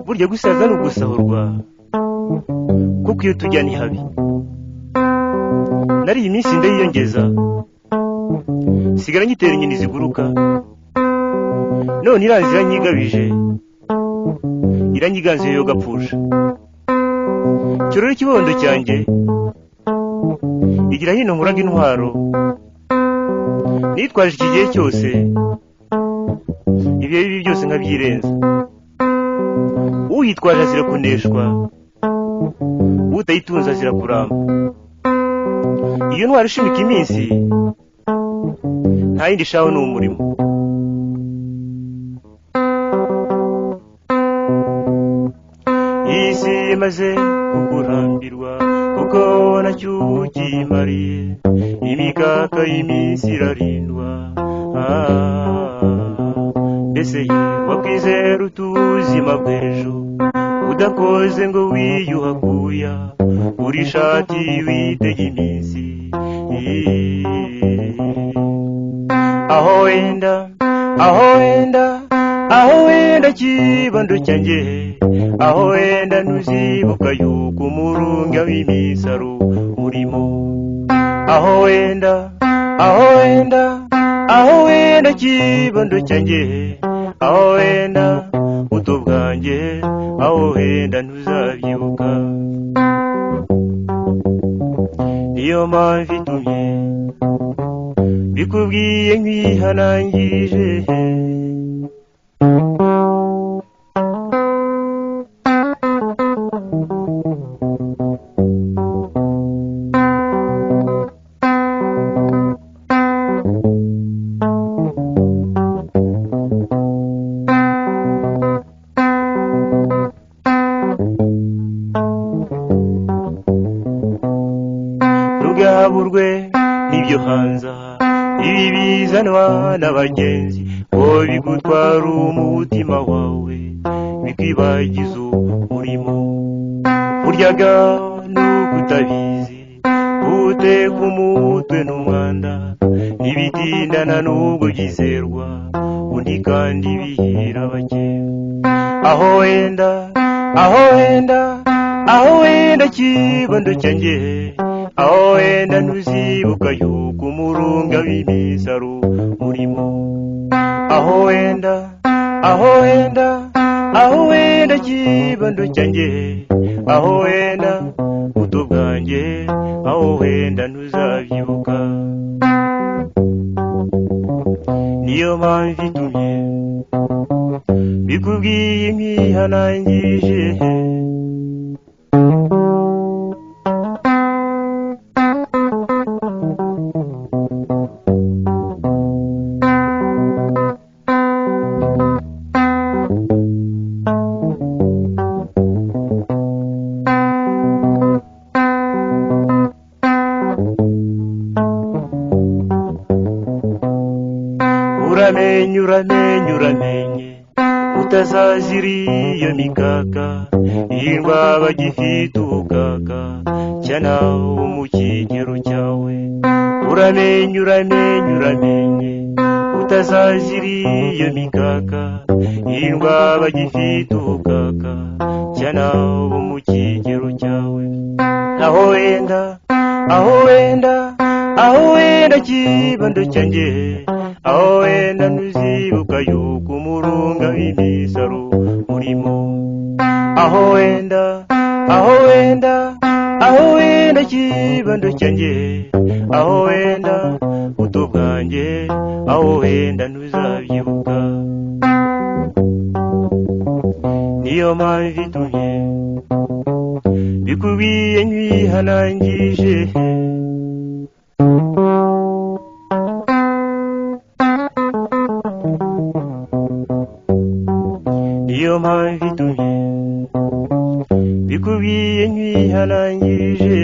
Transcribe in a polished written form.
burya gusaza n'ugusahurwa kuko iyo tujya ni habi nari iyi minsi ndayiyongeza sigara ngitera inyoni ziguruka none iranzira nyigabije iranyiganze yo gapfusha cyoro ikibondo cyanjye igira hino nkuraga intwaro nitwaje iki gihe cyose ibihe bibi byose nkabyirenza uyitwaje azira kuneshwa utayitunza azira kuramba iyo ntwaro ishimika iminsi nta yindi shaho ni umurimo isi imaze kukurambirwa kuko nacyo ukimariye imikaka y'iminsi irarindwa mbese ye wakwizera utuzima bw'ejo udakoze ngo wiyuhakuya uri shati witega iminsi aho wenda kibondo cyanjye aho wenda ntuzibuka yuko umurunga w'imisaro urimo aho wenda kibondo cyanjye aho wenda buto bwanjye aho wenda ntuzabyibuka niyo mpamvu itumye bikubwiye nkwihanangirije rugaburwe n'ibyo hanza ibi bizanwa n'abagenzi ngo bigutwara umutima wawe bikwibagiza umurimo uryaga n'ugutabizi uteka umutwe n'umwanda ntibitindana n'ubwo byizerwa undi kandi bihira bake aho wenda kibondo cyanjye aho wenda ntuzibuka yuko umurunga w'imisaro urimo aho wenda kibondo cyanjye aho wenda buto bwanjye aho wenda ntuzabyibuka niyo mpamvu itumye bikubwiye nkwihanangirije uramenye utazazira iyo mikaka irwa bagifite ubukaka cyana wo mu kigero cyawe uramenye utazazira iyo mikaka irwa bagifite ubukaka cyana wo mu kigero cyawe aho wenda kibondo cyanjye aho wenda ntuzibuka yuko umurunga w'imisaro urimo aho wenda kibondo cyanjye aho wenda buto bwanjye aho wenda ntuzabyibuka niyo mpamvu itumye bikubwiye nkwihanangirije niyo mpamvu itumye bikubwiye nkwihanangirije